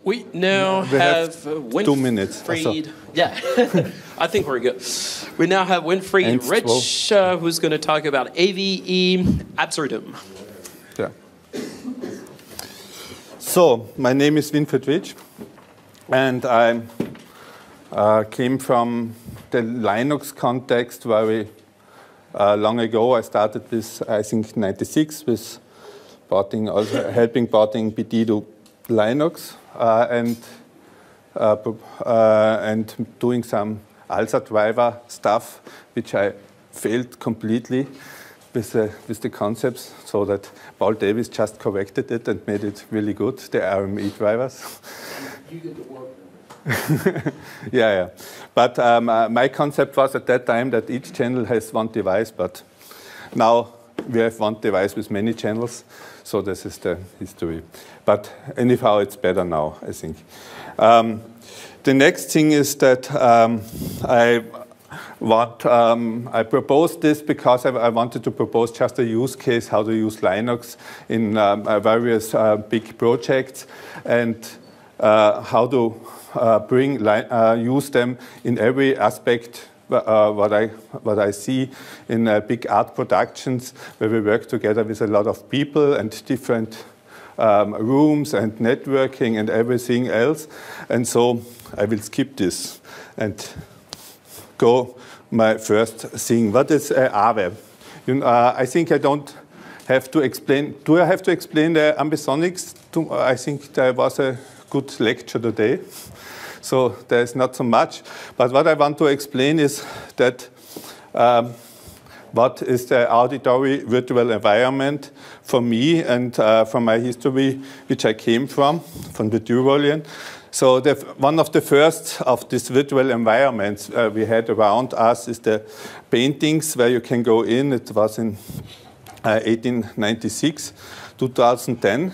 We now have Winfried. 2 minutes. Yeah, I think we're good. We now have Winfried Ritsch, who's going to talk about AVE Absurdum. Yeah. So, my name is Winfried Ritsch, and I came from the Linux context very long ago. I started with, I think, 96 with porting, also helping porting BT to Linux and doing some ALSA driver stuff, which I failed completely with the concepts, so that Paul Davis just corrected it and made it really good, the RME drivers. You did the work. Yeah. But my concept was at that time that each channel has one device, but now we have one device with many channels, so this is the history. But anyhow, it's better now, I think. The next thing is that I proposed this because I wanted to propose just a use case, how to use Linux in various big projects, and how to use them in every aspect. What I see in big art productions, where we work together with a lot of people and different rooms and networking and everything else. And so I will skip this and go my first thing. What is AVE? I think I don't have to explain. Do I have to explain the ambisonics? I think there was a good lecture today. So there's not so much. But what I want to explain is that what is the auditory virtual environment for me and from my history, which I came from the Tyrolean. So one of the first of these virtual environments we had around us is the paintings where you can go in. It was in 1896. 2010,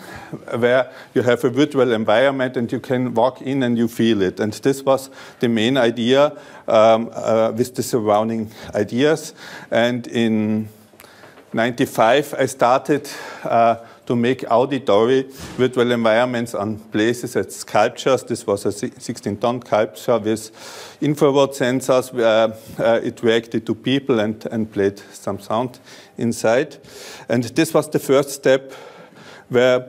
where you have a virtual environment and you can walk in and you feel it. And this was the main idea with the surrounding ideas. And in 95, I started to make auditory virtual environments on places as sculptures. This was a 16-ton sculpture with infrared sensors where it reacted to people and played some sound inside. And this was the first step where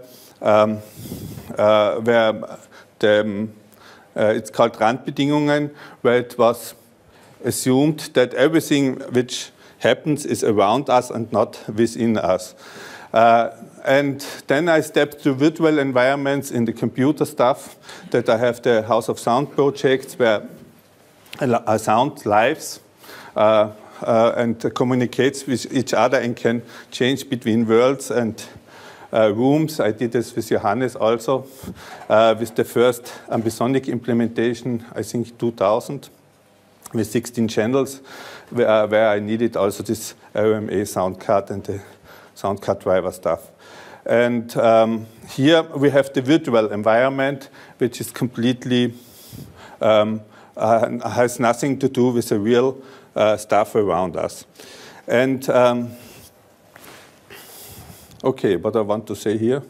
it's called Randbedingungen, where it was assumed that everything which happens is around us and not within us. And then I stepped to virtual environments in the computer stuff, that I have the House of Sound projects where sound lives and communicates with each other and can change between worlds and rooms. I did this with Johannes also, with the first ambisonic implementation, I think 2000, with 16 channels, where I needed also this RMA sound card and the sound card driver stuff. And here we have the virtual environment, which is completely, has nothing to do with the real stuff around us. And okay, what I want to say here.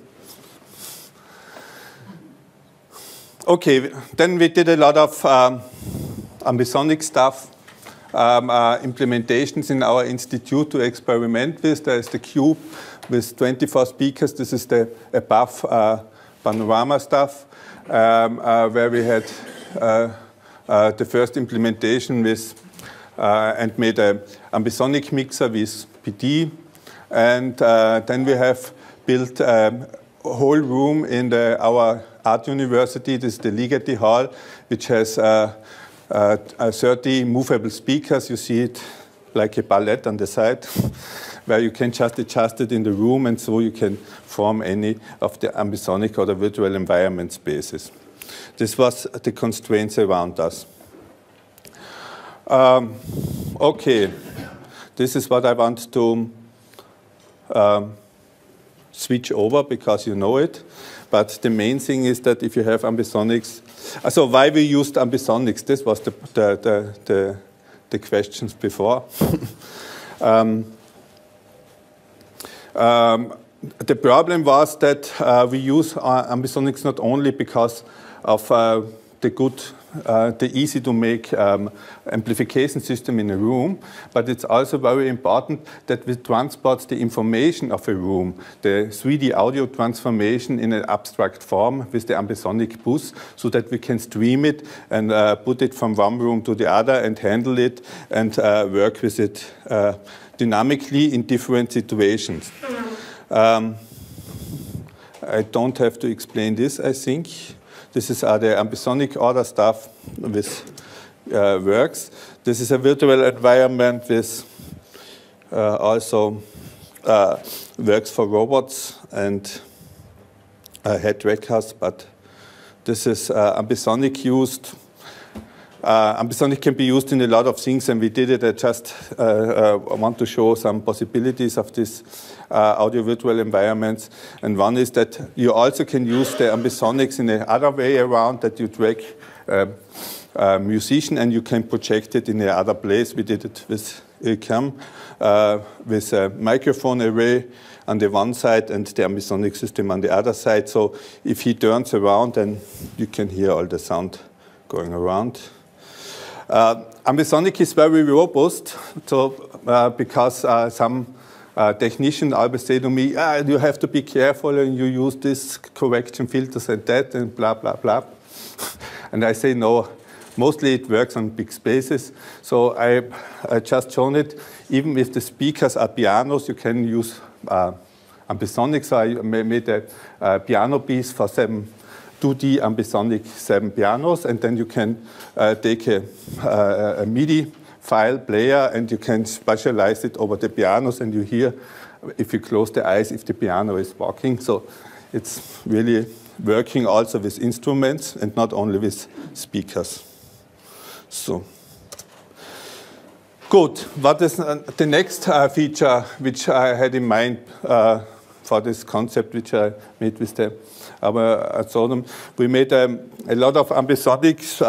Okay, then we did a lot of ambisonic stuff, implementations in our institute to experiment with. There is the cube with 24 speakers. This is the above panorama stuff, where we had the first implementation with and made an ambisonic mixer with PD. And then we have built a whole room in our art university. This is the Ligeti Hall, which has 30 movable speakers. You see it like a palette on the side, where you can just adjust it in the room, and so you can form any of the ambisonic or the virtual environment spaces. This was the constraints around us. Okay, this is what I want to switch over, because you know it. But the main thing is that if you have ambisonics, so why we used ambisonics, this was the questions before. the problem was that we use ambisonics not only because of the easy to make amplification system in a room, but it's also very important that we transport the information of a room, the 3D audio transformation in an abstract form with the ambisonic bus, so that we can stream it and put it from one room to the other and handle it and work with it dynamically in different situations. I don't have to explain this, I think. This is the ambisonic order stuff with works. This is a virtual environment with also works for robots and head trackers, but this is ambisonic used. Ambisonic can be used in a lot of things, and we did it. I just want to show some possibilities of this audio virtual environments. And one is that you also can use the ambisonics in the other way around, that you track a musician and you can project it in the other place. We did it with GRAME, with a microphone array on the one side and the ambisonic system on the other side. So if he turns around, then you can hear all the sound going around. Ambisonic is very robust, so because some technicians always say to me, you have to be careful and you use this correction filters and that and blah, blah, blah. And I say, no, mostly it works on big spaces. So I just shown it. Even if the speakers are pianos, you can use ambisonic. So I made a piano piece for 2D ambisonic 7 pianos, and then you can take a MIDI file player and you can spatialize it over the pianos, and you hear, if you close the eyes, if the piano is walking. So it's really working also with instruments and not only with speakers. So good. What is the next feature which I had in mind for this concept which I made with the AVE Absurdum? We made a lot of ambisonics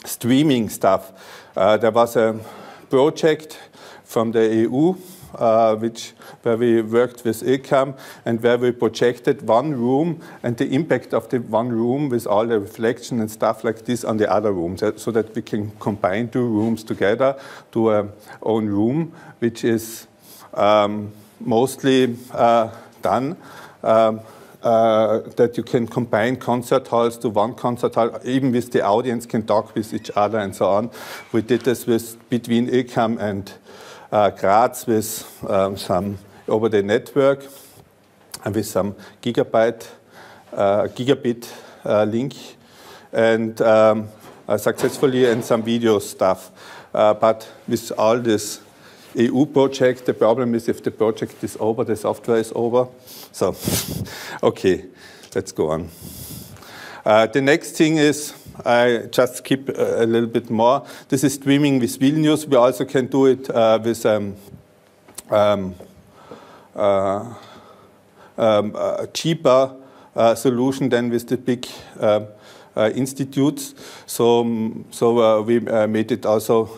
streaming stuff. There was a project from the EU where we worked with ILCAM and where we projected one room and the impact of the one room with all the reflection and stuff like this on the other rooms, so that we can combine two rooms together to our own room, which is mostly done. That you can combine concert halls to one concert hall, even with the audience can talk with each other and so on. We did this between ILCAM and Graz with some over the network and with some gigabit link, and successfully, and some video stuff. But with all this EU project, the problem is if the project is over, the software is over. So, okay, let's go on. The next thing is, I just skip a little bit more. This is streaming with Vilnius. We also can do it with a cheaper solution than with the big institutes. So we made it also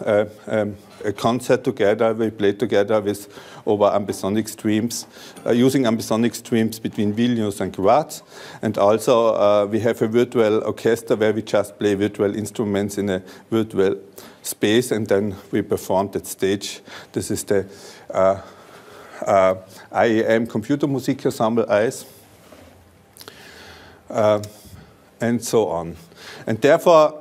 a concert together. We played together with over ambisonic streams, using ambisonic streams between Vilnius and Graz. And also we have a virtual orchestra where we just play virtual instruments in a virtual space, and then we performed at stage. This is the IEM Computer Musik Ensemble ICE, and so on. And therefore,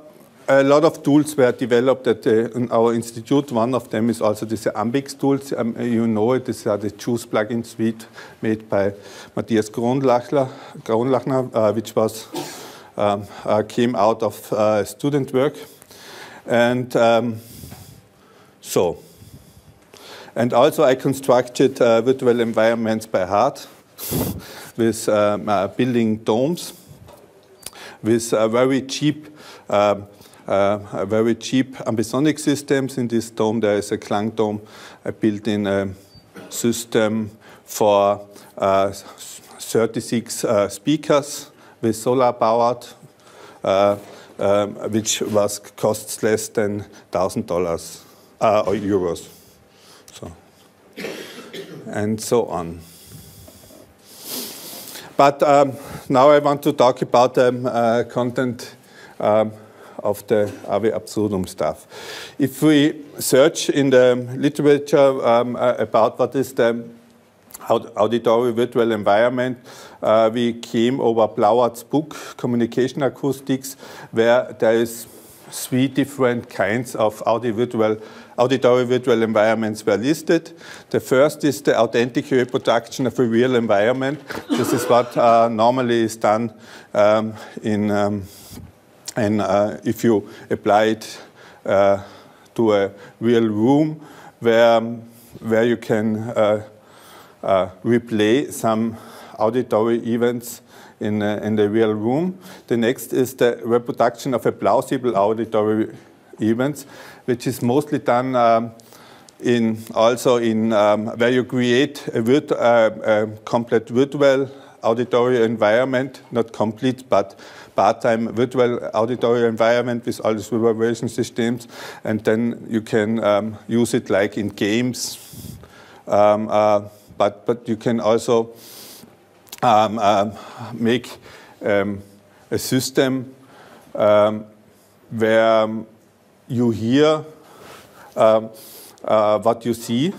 a lot of tools were developed at in our institute. One of them is also this Ambix tools. You know it. These are the Juice plugin suite made by Matthias Kronlachner, which was came out of student work. And and also I constructed virtual environments by heart with building domes with very cheap ambisonic systems. In this dome there is a Klang dome. I built in a system for 36 speakers with solar powered, which costs less than $1,000 or euros. So, and so on. But now I want to talk about the content of the AVE Absurdum stuff. If we search in the literature about what is the auditory virtual environment, we came over Blauart's book, Communication Acoustics, where there is 3 different kinds of auditory virtual environments were listed. The first is the authentic reproduction of a real environment. This is what normally is done if you apply it to a real room where you can replay some auditory events in the real room. The next is the reproduction of a plausible auditory events, which is mostly done where you create a complete virtual auditory environment, not complete, but part-time virtual auditory environment with all these reverberation systems, and then you can use it like in games, but you can also make a system where you hear what you see,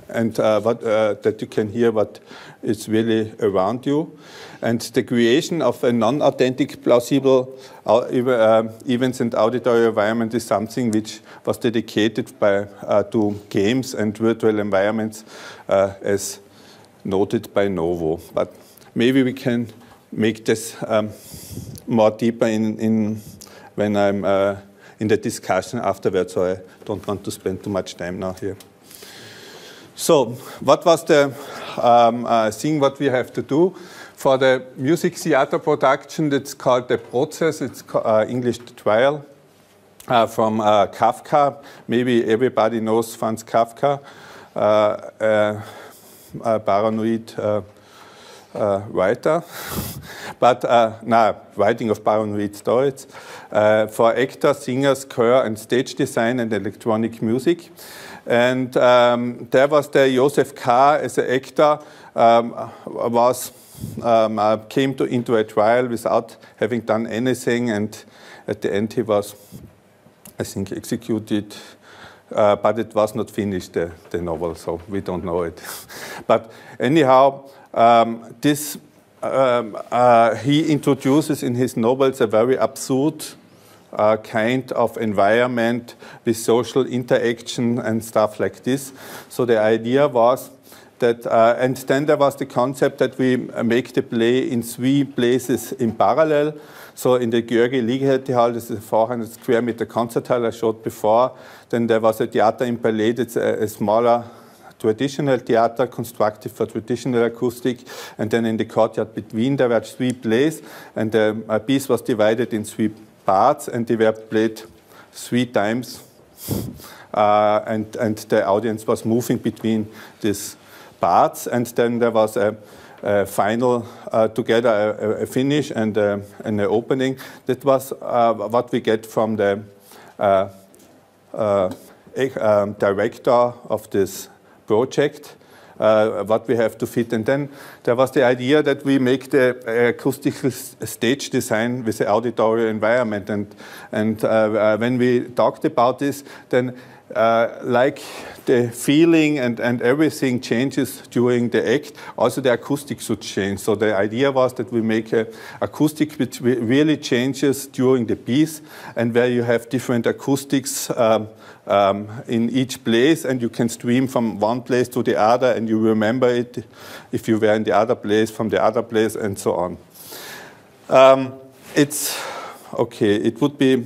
and that you can hear what is really around you. And the creation of a non-authentic plausible events and auditory environment is something which was dedicated to games and virtual environments, as noted by Novo. But maybe we can make this more deeper when I'm in the discussion afterwards, so I don't want to spend too much time now here. So what was the thing what we have to do? For the music theater production, that's called the process. It's English the trial from Kafka. Maybe everybody knows Franz Kafka, a paranoid writer, but writing of paranoid stories for actors, singers, choir, and stage design and electronic music. And there was the Joseph K. as an actor came into a trial without having done anything, and at the end he was, I think, executed, but it was not finished, the novel, so we don't know it. But anyhow, he introduces in his novels a very absurd kind of environment with social interaction and stuff like this. So the idea was that, and then there was the concept that we make the play in 3 places in parallel. So in the Georgi Ligeti Hall, this is a 400 square meter concert hall I showed before. Then there was a theater in Palais, it's a smaller traditional theater constructed for traditional acoustic. And then in the courtyard between there were 3 plays, and the piece was divided in 3 parts, and they were played 3 times. And the audience was moving between these parts, and then there was a final together, a finish and an opening. That was what we get from the director of this project, what we have to fit. And then there was the idea that we make the acoustical stage design with the auditory environment. And when we talked about this, then like the feeling and everything changes during the act, also the acoustic should change. So the idea was that we make an acoustic which really changes during the piece, and where you have different acoustics in each place, and you can stream from one place to the other, and you remember it if you were in the other place, from the other place, and so on. It's okay. It would be.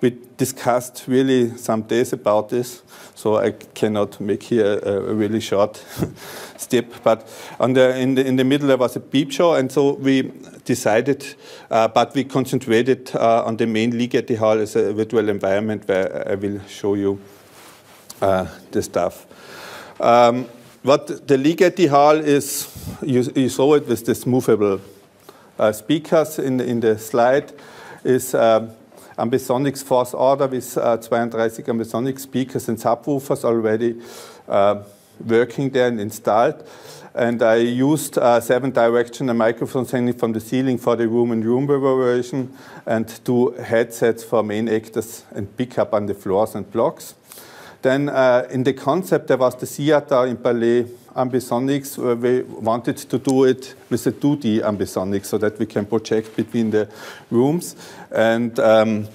We discussed really some days about this, so I cannot make here a really short step. But in the middle there was a peep show, and so we decided, but we concentrated on the main Ligeti Hall as a virtual environment where I will show you the stuff. What the Ligeti Hall is, you saw it with this movable speakers in the slide, is Ambisonics fourth order with 32 ambisonic speakers and subwoofers already working there and installed. And I used 7-directional microphones hanging from the ceiling for the room-in-room reverberation and 2 headsets for main actors and pick up on the floors and blocks. Then in the concept, there was the theater in Palais ambisonics, where we wanted to do it with a 2D ambisonics so that we can project between the rooms. And then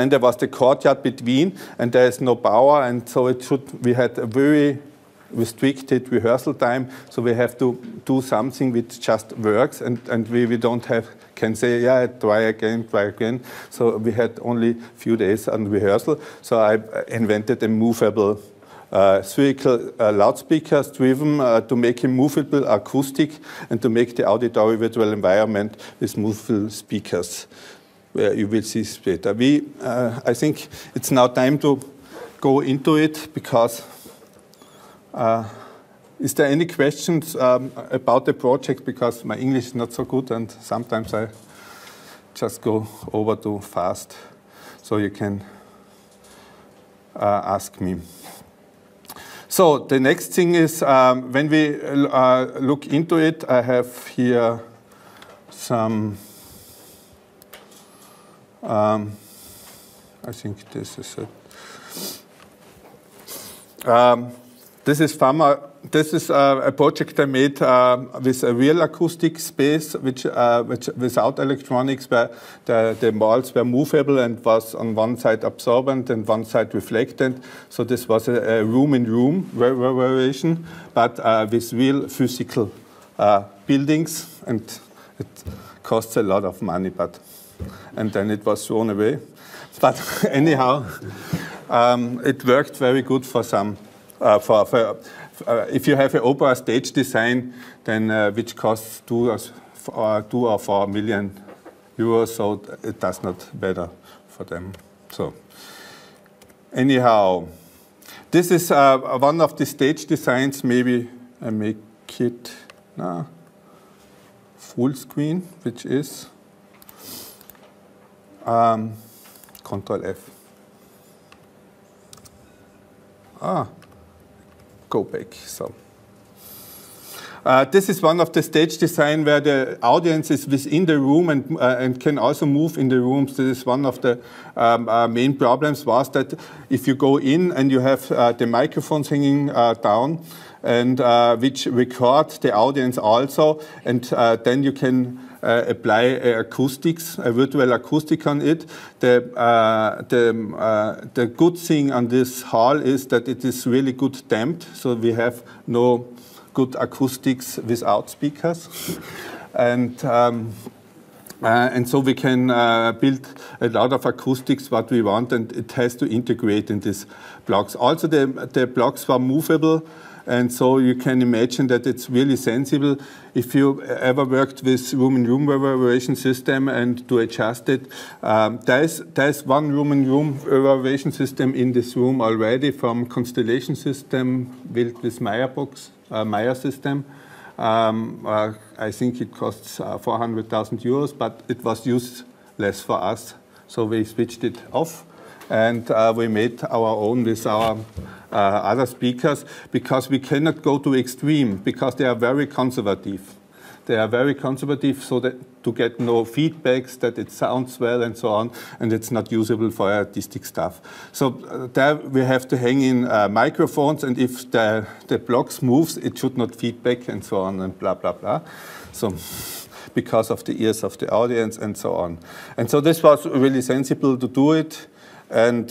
there was the courtyard between, and there is no power, and so we had a very restricted rehearsal time, so we have to do something which just works, and we don't can say, yeah, try again. So we had only a few days on rehearsal. So I invented a movable spherical loudspeakers driven to make a movable acoustic and to make the auditory virtual environment with movable speakers, where you will see later. I think it's now time to go into it, because is there any questions about the project? Because my English is not so good, and sometimes I just go over too fast. So you can ask me. So the next thing is, when we look into it, I have here some, I think this is it. This is a project I made with a real acoustic space, which without electronics, where the walls were movable and was on one side absorbent and one side reflectant. So this was a room-in-room reverberation, but with real physical buildings, and it costs a lot of money, and then it was thrown away. But anyhow, it worked very good for some. If you have an opera stage design, then which costs 2 or 4 million euros, so it does not matter for them. So anyhow, this is one of the stage designs. Maybe I make it full screen, which is Control F. Go back. So this is one of the stage design where the audience is within the room and can also move in the rooms. This is one of the main problems, was that if you go in and you have the microphones hanging down, and which record the audience also, and then you can apply acoustics, a virtual acoustic on it. The good thing on this hall is that it is really good damped, so we have no good acoustics without speakers. And so we can build a lot of acoustics what we want, and it has to integrate in these blocks. Also, the blocks were movable, and so you can imagine that it's really sensible. If you ever worked with room-in-room reverberation system and to adjust it, there's one room-in-room reverberation system in this room already from Constellation System built with Meyer system. I think it costs 400,000 euros, but it was useless for us, so we switched it off. And we made our own with our other speakers, because we cannot go to extreme, because they are very conservative. They are very conservative, so that to get no feedbacks, that it sounds well and so on, and it's not usable for artistic stuff. So there we have to hang in microphones, and if the blocks moves, it should not feedback and so on and blah, blah, blah. So because of the ears of the audience and so on. And so this was really sensible to do it. And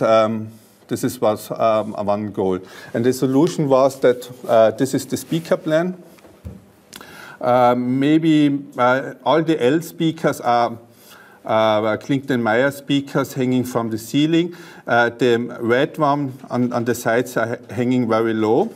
this was one goal. And the solution was that this is the speaker plan. Maybe all the L speakers are Klinkner-Meyer speakers hanging from the ceiling. The red one on the sides are hanging very low,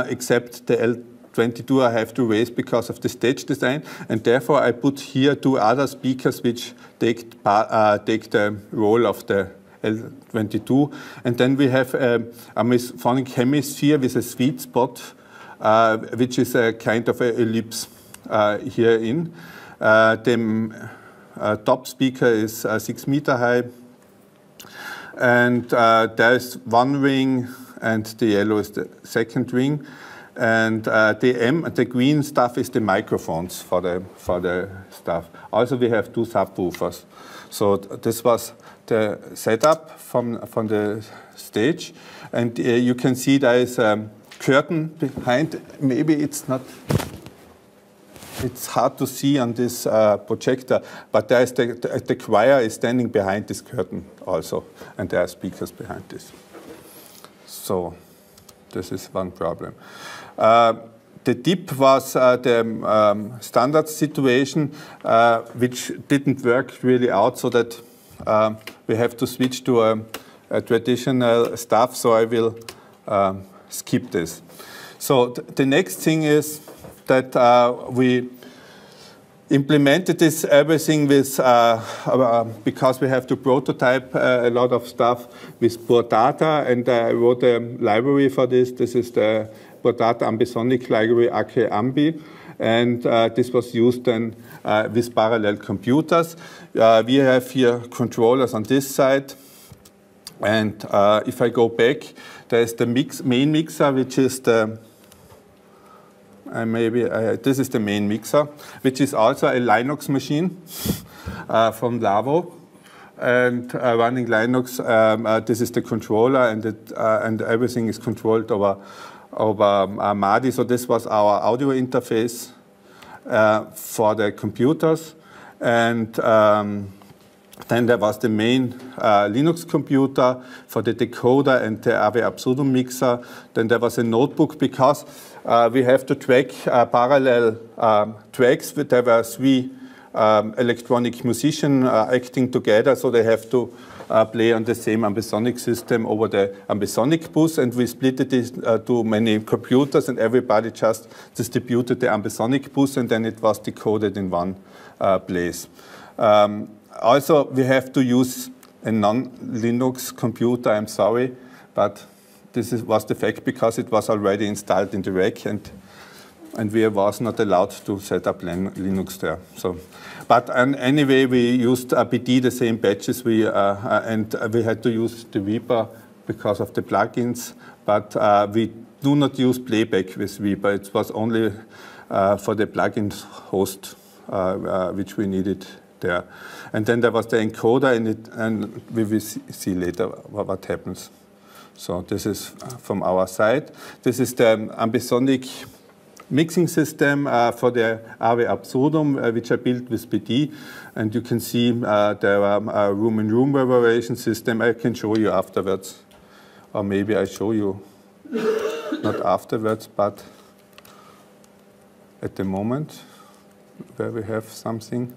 except the L22 I have to raise because of the stage design, and therefore I put here 2 other speakers which take the role of the L22, and then we have a misphonic hemisphere with a sweet spot, which is a kind of an ellipse here in. The top speaker is 6 meters high, and there is one ring and the yellow is the second ring. And the green stuff is the microphones for the stuff. Also, we have 2 subwoofers. So this was the setup from the stage. And you can see there is a curtain behind. Maybe it's not, it's hard to see on this projector, but there is the choir is standing behind this curtain also, and there are speakers behind this. So this is one problem. The dip was the standard situation, which didn't work really out, so that we have to switch to a traditional stuff, so I will skip this. So the next thing is that we implemented this everything with, because we have to prototype a lot of stuff with poor data, and I wrote a library for this. This is the poor data ambisonic library, AVE, and this was used then with parallel computers. We have here controllers on this side, and if I go back, there's the main mixer, which is the this is the main mixer, which is also a Linux machine from Lavo, and running Linux. This is the controller, and everything is controlled over MADI. So this was our audio interface for the computers, and then there was the main Linux computer for the decoder and the AVE Absurdum mixer. Then there was a notebook, because we have to track parallel tracks. There were 3 electronic musicians acting together, so they have to play on the same ambisonic system over the ambisonic bus, and we split it to many computers, and everybody just distributed the ambisonic bus, and then it was decoded in one place. Also, we have to use a non-Linux computer, I'm sorry, but this was the fact, because it was already installed in the rack, and we was not allowed to set up Linux there. So, but anyway, we used BD, the same batches, and we had to use the Reaper because of the plugins, but we do not use playback with Reaper. It was only for the plugins host, which we needed there. And then there was the encoder, and we will see later what happens. So this is from our side. This is the ambisonic mixing system for the AVE Absurdum, which I built with BD. And you can see there are room-in-room reverberation system. I can show you afterwards. Or maybe I show you not afterwards, but at the moment, where we have something.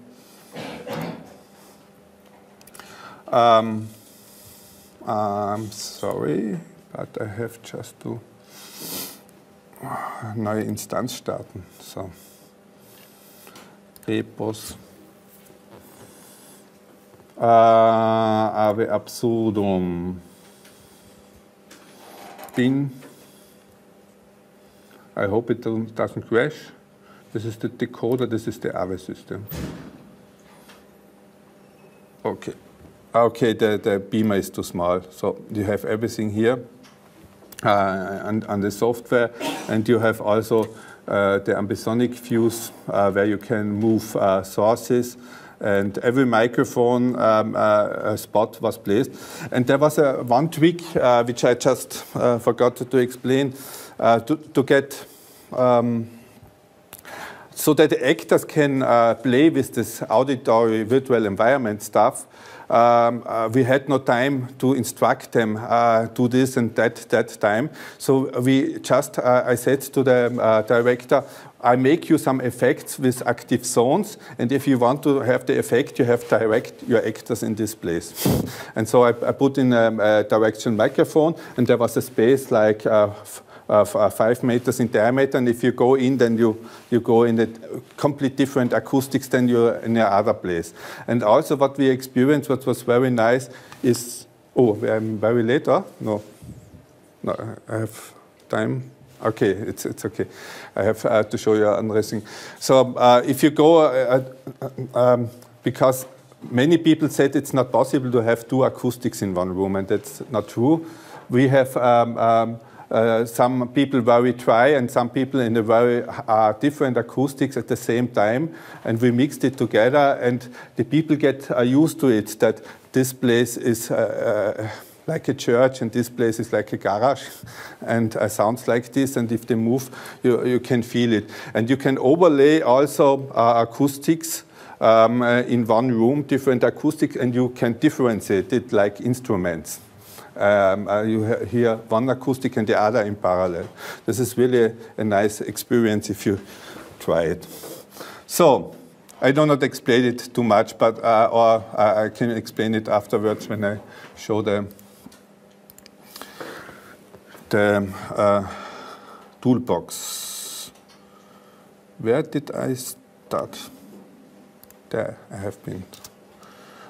I'm sorry, but I have just to neue Instanz starten. So, Repos AVE Absurdum bin. I hope it doesn't crash. This is the decoder, this is the AVE system. Okay. Okay, the beamer is too small. So you have everything here on the software, and you have also the ambisonic views where you can move sources, and every microphone spot was placed. And there was one trick which I just forgot to explain to get so that the actors can play with this auditory virtual environment stuff. We had no time to instruct them do this and that time. So we just, I said to the director, I make you some effects with active zones, and if you want to have the effect, you have to direct your actors in this place. And so I put in a direction microphone, and there was a space like 5 meters in diameter, and if you go in, then you go in a complete different acoustics than you're in another place. And also what we experienced, what was very nice, is, oh, I'm very late, huh? No, I have time. Okay, it's okay. I have to show you another thing. So if you go, because many people said it's not possible to have 2 acoustics in one room, and that's not true. we have some people very dry and some people in a very different acoustics at the same time, and we mixed it together, and the people get used to it, that this place is like a church and this place is like a garage, and sounds like this, and if they move, you can feel it. And you can overlay also acoustics in one room, different acoustics, and you can differentiate it like instruments. You hear one acoustic and the other in parallel. This is really a nice experience if you try it. So, I do not explain it too much, but or I can explain it afterwards when I show the toolbox. Where did I start? There I have been.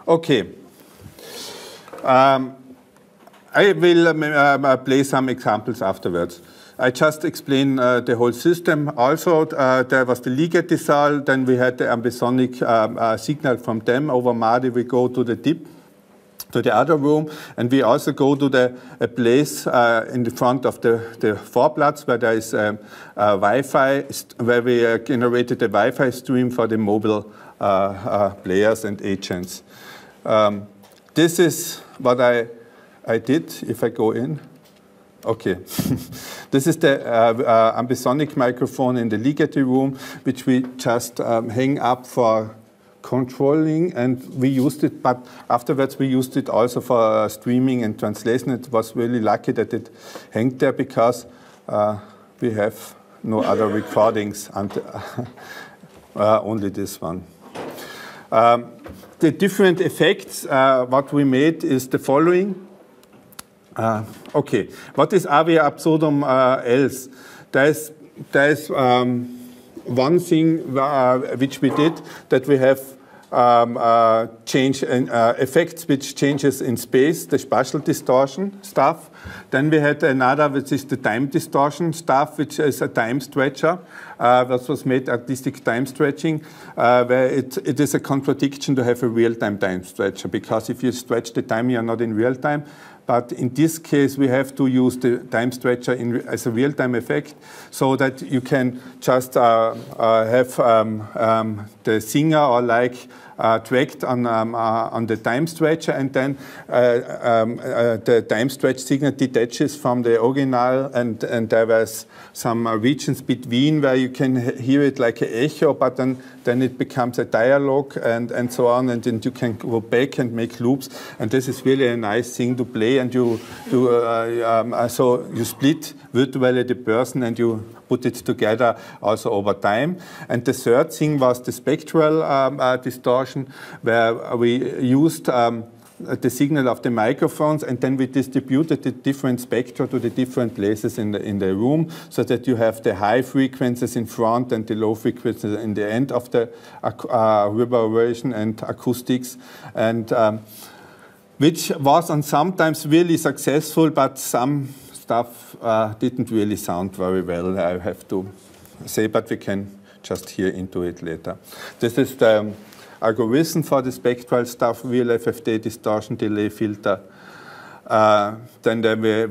Okay. I will play some examples afterwards. I just explain the whole system. Also, there was the Liga-Disal, then we had the ambisonic signal from them. Over MADI, we go to the DIP, to the other room, and we also go to a place in the front of the Vorplatz where there is Wi-Fi, where we generated a Wi-Fi stream for the mobile players and agents. This is what I did, if I go in. Okay. This is the ambisonic microphone in the Ligeti room, which we just hang up for controlling, and we used it, but afterwards we used it also for streaming and translation. It was really lucky that it hanged there, because we have no other recordings, only this one. The different effects, what we made is the following. Okay, what is AVE Absurdum else? There is one thing which we did, that we have change effects which changes in space, the spatial distortion stuff. Then we had another, which is the time distortion stuff, which is a time stretcher, that was made artistic time stretching, where it is a contradiction to have a real-time time stretcher, because if you stretch the time, you are not in real time. But in this case, we have to use the time stretcher as a real-time effect, so that you can just have the singer or like tracked on the time stretcher, and then the time stretch signal detaches from the original, and there was some regions between where you can hear it like an echo, but then it becomes a dialogue and so on, and then you can go back and make loops, and this is really a nice thing to play, and so you split virtually the person and you put it together also over time. And the third thing was the spectral distortion, where we used the signal of the microphones, and then we distributed the different spectra to the different places in the room, so that you have the high frequencies in front and the low frequencies in the end of the reverberation and acoustics, and which was sometimes really successful, but some stuff didn't really sound very well, I have to say, but we can just hear into it later. This is the algorithm for the spectral stuff, real FFT distortion delay filter. Then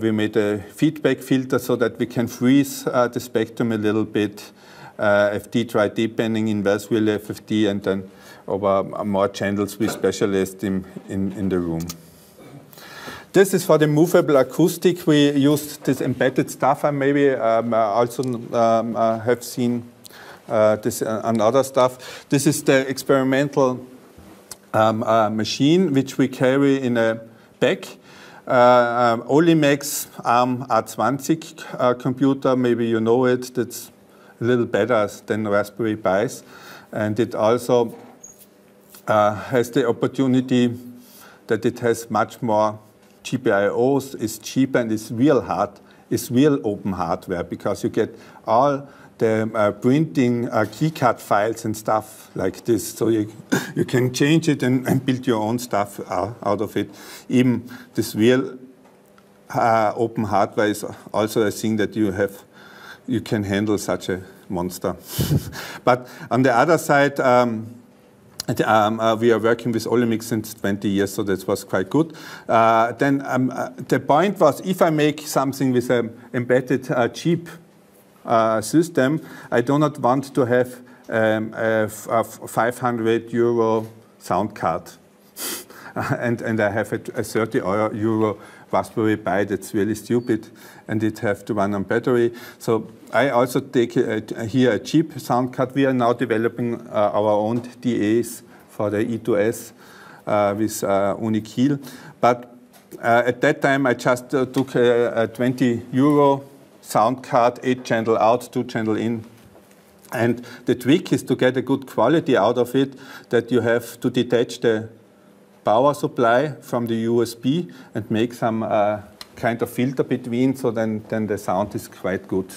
we made a feedback filter so that we can freeze the spectrum a little bit, FT try deepening, inverse real FFT, and then over more channels we specialized in the room. This is for the movable acoustic. We used this embedded stuff. I maybe also have seen this and other stuff. This is the experimental machine which we carry in a bag. Olimex ARM A20 computer, maybe you know it. That's a little better than Raspberry Pis, and it also has the opportunity that it has much more GPIOs, is cheaper, and is real open hardware, because you get all the printing keycard files and stuff like this, so you can change it and build your own stuff out of it. Even this real open hardware is also a thing that you can handle such a monster. But on the other side, We are working with Olemix since 20 years, so that was quite good. Then the point was, if I make something with an embedded cheap system, I do not want to have a 500 euro sound card. and I have a 30 euro Raspberry Pi that's really stupid, and it have to run on battery. So I also take here a cheap sound card. We are now developing our own DAs for the E2S with Uni Kiel. But at that time, I just took a 20 euro sound card, 8 channel out, 2 channel in. And the trick is to get a good quality out of it, that you have to detach the power supply from the USB and make some kind of filter between, so then the sound is quite good.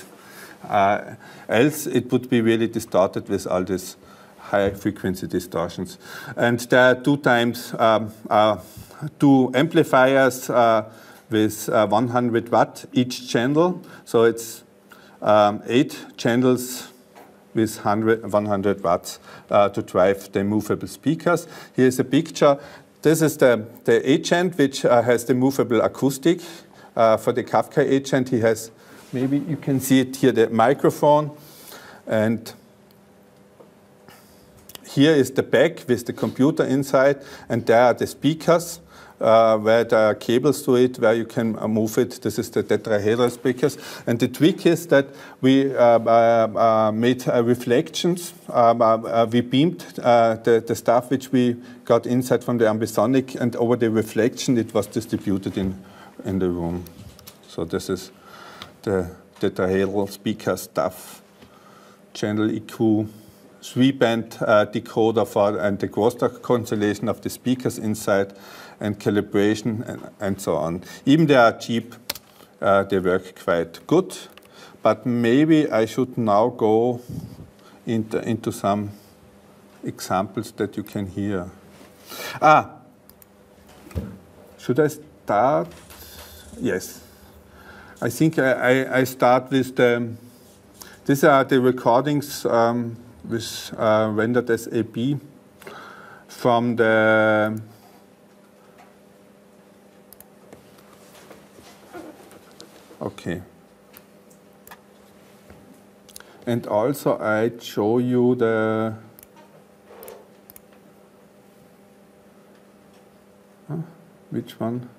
Else it would be really distorted with all these high frequency distortions. And there are 2 amplifiers with 100 watt each channel. So it's 8 channels with 100 watts to drive the movable speakers. Here's a picture. This is the agent, which has the movable acoustic. For the Kafka agent, he has, maybe you can see it here, the microphone. And here is the back with the computer inside, and there are the speakers where there are cables to it, where you can move it. This is the tetrahedral speakers. And the trick is that we made reflections. We beamed the stuff which we got inside from the ambisonic, and over the reflection it was distributed in the room. So this is the tetrahedral speaker stuff. Channel EQ, 3-band decoder for and the crosstalk constellation of the speakers inside, and calibration and so on. Even they are cheap, they work quite good. But maybe I should now go into some examples that you can hear. Should I start? Yes. I think I start with these are the recordings with rendered as AB from the okay. And also I show you the which one?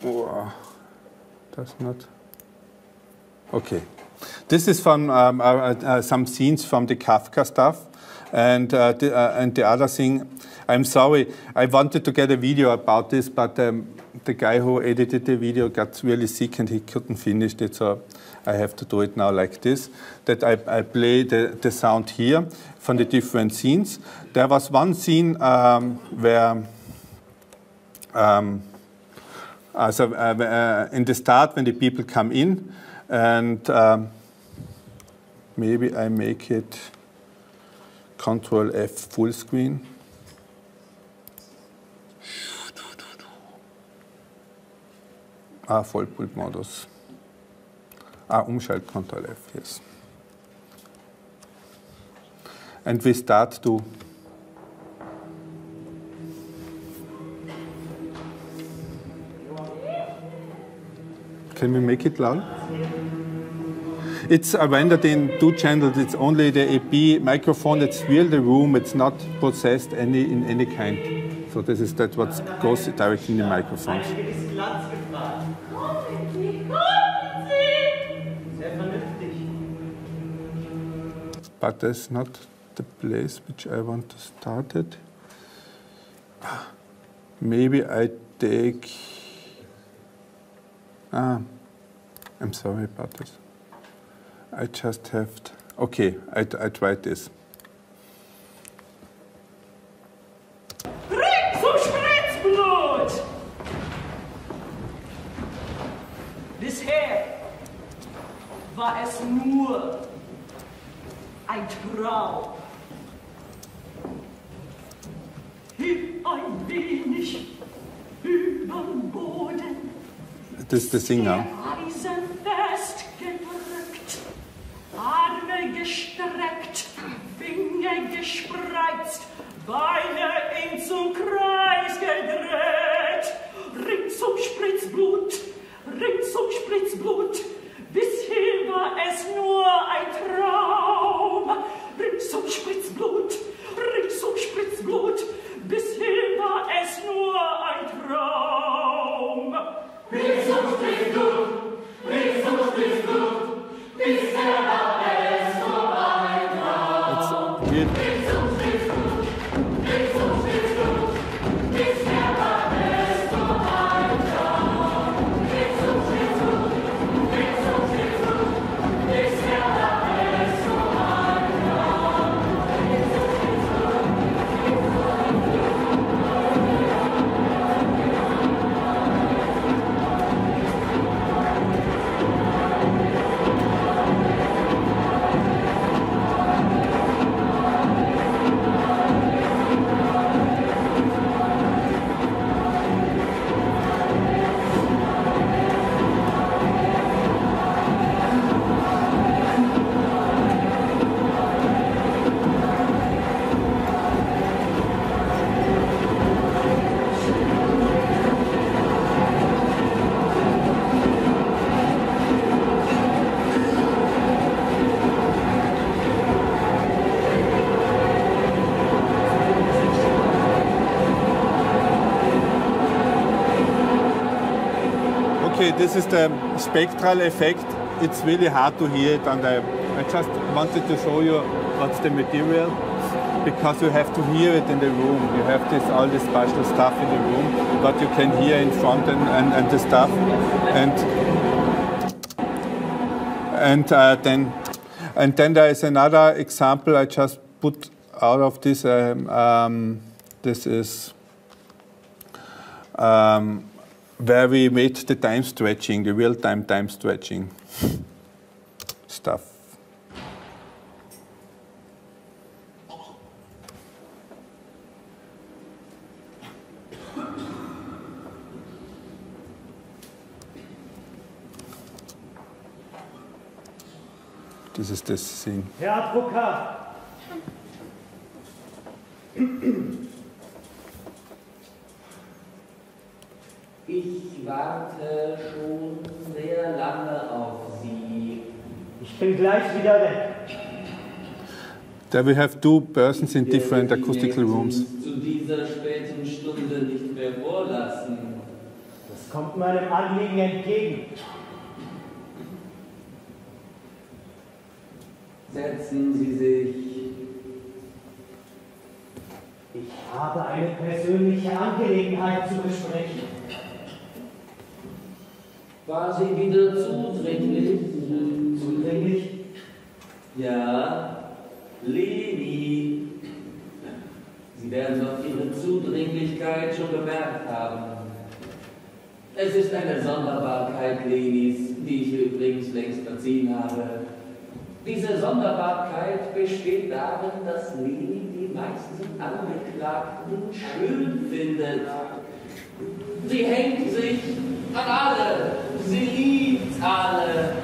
Oh, does not. Okay. This is from some scenes from the Kafka stuff. And the other thing, I'm sorry, I wanted to get a video about this, but the guy who edited the video got really sick and he couldn't finish it, so I have to do it now like this, that I play the sound here from the different scenes. There was one scene where in the start when the people come in, and maybe I make it Control F full screen. Vollbildmodus. Umschalt Control F, yes. And we start to can we make it loud? It's rendered in 2 channels. It's only the AP microphone that's real the room. It's not processed in any kind. So this is that what goes directly in the microphones. But that's not the place which I want to start it. Maybe I take. I'm sorry about this. I just have to, okay, I tried this. Spritzblut! Bisher war es nur ein Traum. Hüb ein wenig übern Boden. This is the thing now. Eisen festgedrückt, Arme gestreckt. here. Okay, this is the spectral effect. It's really hard to hear it, and I just wanted to show you what's the material, because you have to hear it in the room. You have all this special stuff in the room, but you can hear in front and the stuff. And then there is another example I just put out of this. This is where we made the time stretching, the real-time time stretching stuff. This is the scene. Herr Advokat! Ich warte schon sehr lange auf Sie. Ich bin gleich wieder weg. There we have two persons in different acoustical rooms. Zu dieser späten Stunde nicht mehr vorlassen. Das kommt meinem Anliegen entgegen. Setzen Sie sich. Ich habe eine persönliche Angelegenheit zu besprechen. War sie wieder zudringlich? Zudringlich? Ja, Leni. Sie werden doch Ihre Zudringlichkeit schon bemerkt haben. Es ist eine Sonderbarkeit Lenis, die ich übrigens längst verziehen habe. Diese Sonderbarkeit besteht darin, dass Leni die meisten Angeklagten schön findet. Sie hängt sich an alle. Sie liebt alle.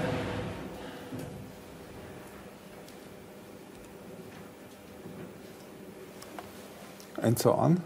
And so on.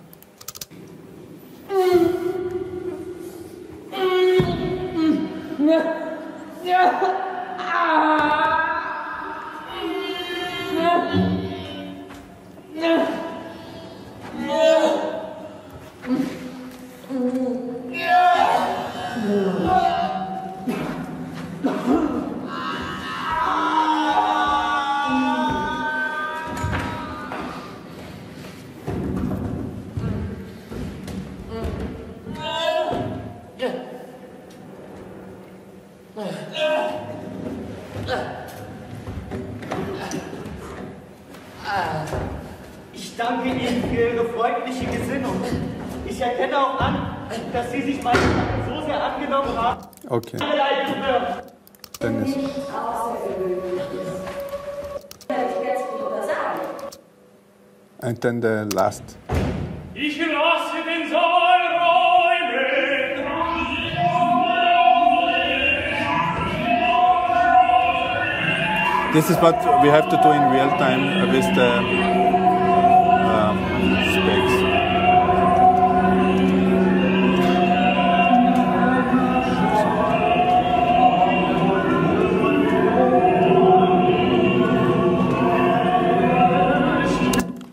Ich danke Ihnen für Ihre freundliche Gesinnung. Ich erkenne auch an, dass Sie sich meiner Sache so sehr angenommen haben. Okay. Dann ist and then the last. Ich lasse den Saal räumen. This is what we have to do in real time with the specs.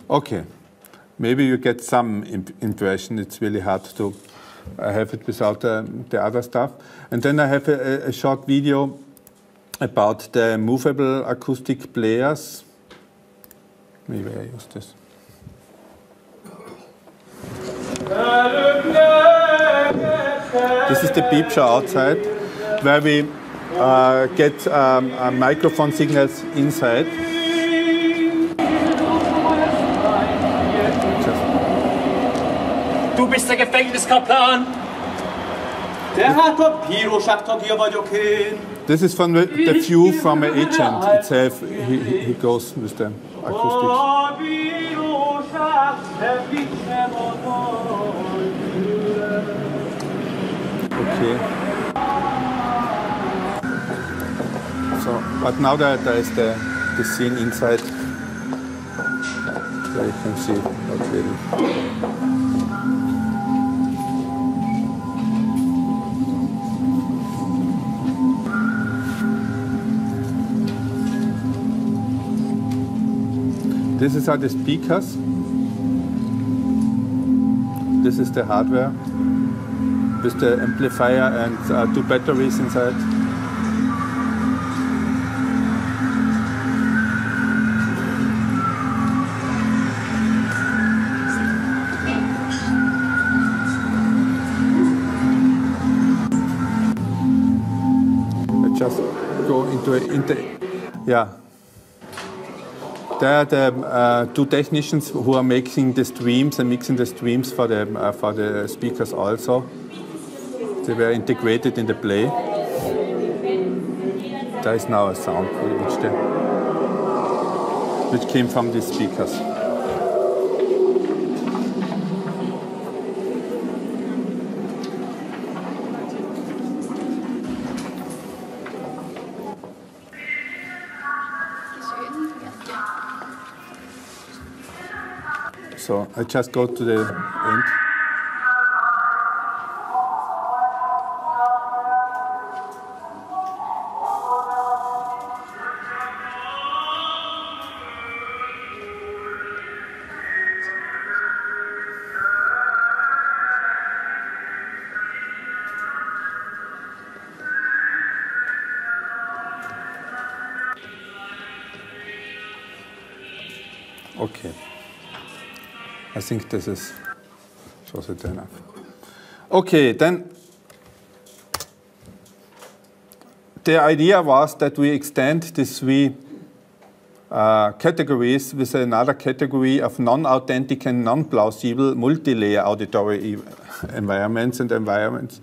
Okay, maybe you get some impression. It's really hard to have it without the other stuff. And then I have a short video about the movable acoustic players. Maybe I use this. This is the peep show outside, where we get microphone signals inside. Du bist der Gefängniskaplan. Der Herr Torpedo-Schachtor, hier vagyok én. This is from the view from an agent itself. He goes with the acoustics. Okay. So, but now there is the scene inside. There you can see how clearly. This is are the speakers. This is the hardware with the amplifier and 2 batteries inside. I just go into yeah. There are the 2 technicians who are making the streams and mixing the streams for the speakers also. They were integrated in the play. There is now a sound which came from these speakers. So I just go to the end. Okay. I think this is shows it enough. Okay, then the idea was that we extend these 3 categories with another category of non-authentic and non-plausible multi-layer auditory environments and environments,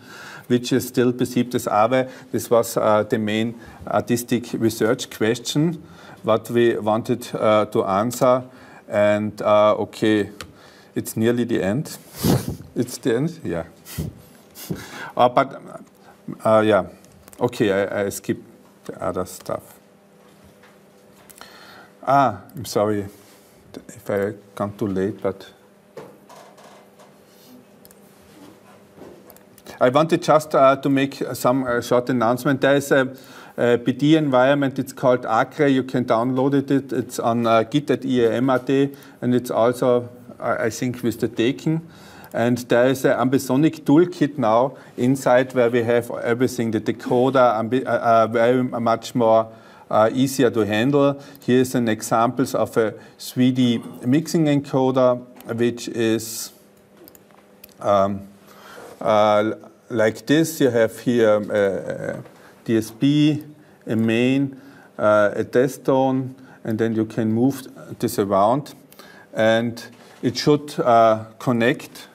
which is still perceived as AVE. This was the main artistic research question, what we wanted to answer. And okay, it's nearly the end. It's the end, yeah. But yeah, okay, I skipped the other stuff. I'm sorry if I come too late, but I wanted just to make some short announcement. There is a PD environment, it's called ACRE, you can download it, it's on Git at IEM.at, and it's also, I think, with the taken. And there is an ambisonic toolkit now inside where we have everything, the decoder, very much more easier to handle. Here's an examples of a 3D mixing encoder, which is like this. You have here DSP, a main, a test tone, and then you can move this around. And it should connect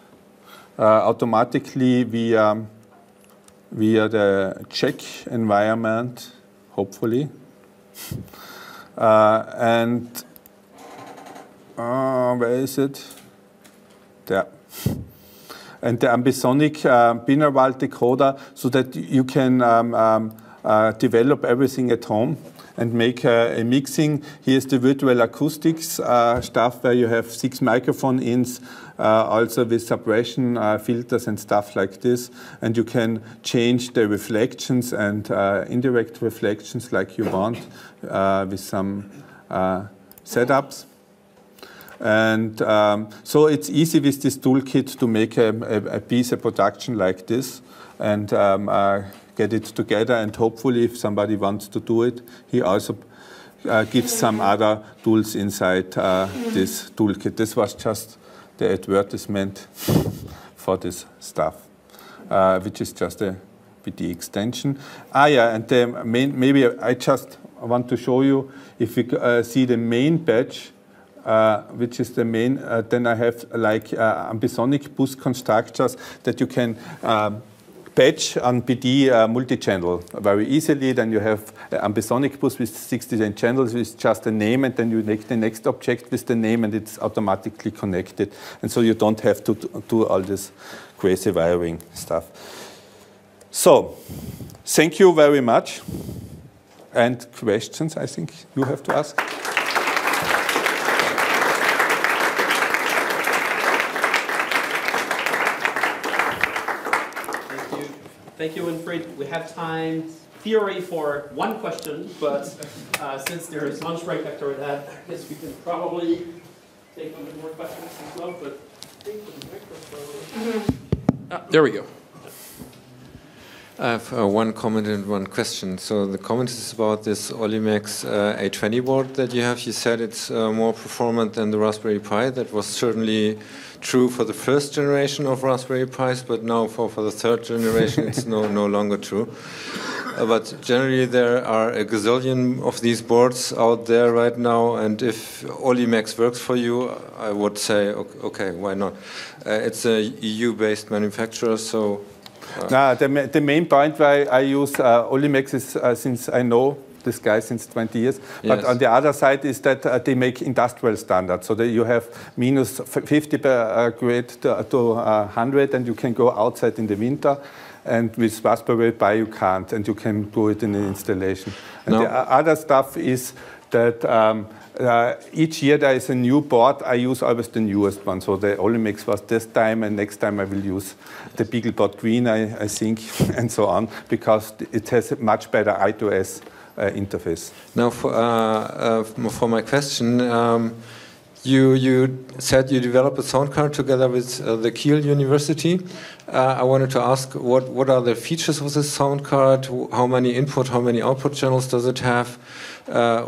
automatically via the check environment, hopefully. And where is it? There. And the ambisonic binaural decoder, so that you can develop everything at home and make a mixing. Here's the virtual acoustics stuff where you have 6 microphone ins, also with suppression filters and stuff like this. And you can change the reflections and indirect reflections like you want with some setups. And so it's easy with this toolkit to make a piece, a production like this, and get it together. And hopefully, if somebody wants to do it, he also give some other tools inside this toolkit. This was just the advertisement for this stuff, which is just a BD extension. Yeah, and the main, maybe I just want to show you, if you see the main badge, which is the main, then I have like ambisonic bus constructors that you can patch on BD multi-channel very easily. Then you have ambisonic bus with 16 channels with just a name, and then you make the next object with the name, and it's automatically connected. And so you don't have to do all this crazy wiring stuff. So, thank you very much. And questions, I think you have to ask. Thank you, Winfried. We have time, theory, for one question, but since there is lunch break after that, I guess we can probably take one more questions as well. But take the microphone. There we go. I have one comment and one question. So the comment is about this Olimex A20 board that you have. You said it's more performant than the Raspberry Pi. That was certainly true for the first generation of Raspberry Pis, but now for the third generation it's no longer true. But generally there are a gazillion of these boards out there right now, and if Olimex works for you, I would say, okay, why not? It's a EU-based manufacturer, so... the main point why I use Olimex is since I know this guy since 20 years. But yes, on the other side is that they make industrial standards. So that you have minus 50 grade to 100, and you can go outside in the winter. And with Raspberry Pi you can't, and you can do it in the installation. And the other stuff is that each year there is a new board. I use always the newest one. So the Olimex was this time, and next time I will use the BeagleBoard Green, I think, and so on, because it has a much better I2S interface. Now, for my question, you said you developed a sound card together with the Kiel University. I wanted to ask, what are the features of this sound card? How many input, how many output channels does it have?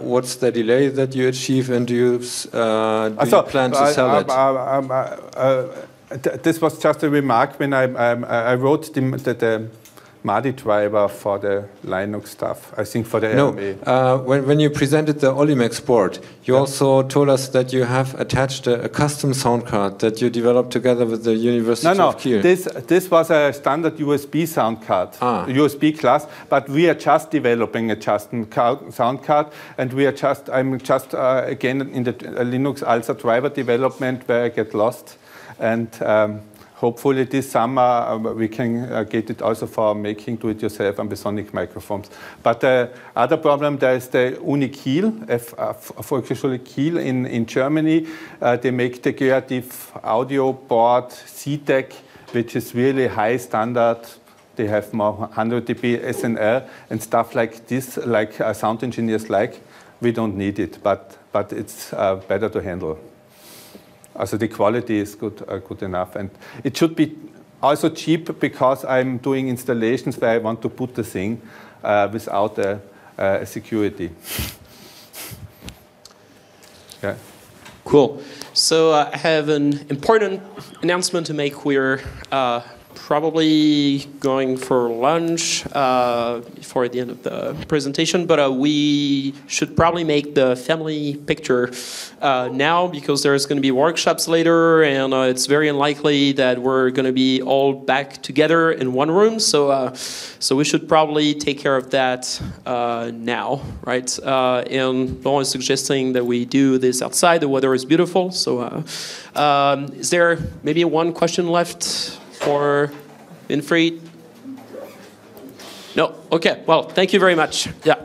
What's the delay that you achieve, and do you plan to sell it? This was just a remark when I wrote the MADI driver for the Linux stuff, I think for the AMA. When you presented the Olimex board, you also told us that you have attached a custom sound card that you developed together with the University of Kiel. This was a standard USB sound card, USB class, but we are just developing a custom sound card, and I'm just again in the Linux ALSA driver development where I get lost, and hopefully this summer we can get it also for making do-it-yourself ambisonic microphones. But the other problem, there is the Uni Kiel, Volkshochschule Kiel in Germany. They make the creative audio board CTEC, which is really high standard. They have more 100 dB SNL and stuff like this, like sound engineers like. We don't need it, but it's better to handle. Also the quality is good enough, and it should be also cheap, because I'm doing installations where I want to put the thing without a security. Yeah. Cool. So I have an important announcement to make. We're probably going for lunch for the end of the presentation, but we should probably make the family picture now, because there's going to be workshops later, and it's very unlikely that we're going to be all back together in one room. So we should probably take care of that now, right? And Laurent is suggesting that we do this outside. The weather is beautiful. So is there maybe one question left for Winfried? No? Okay, well, thank you very much. Yeah.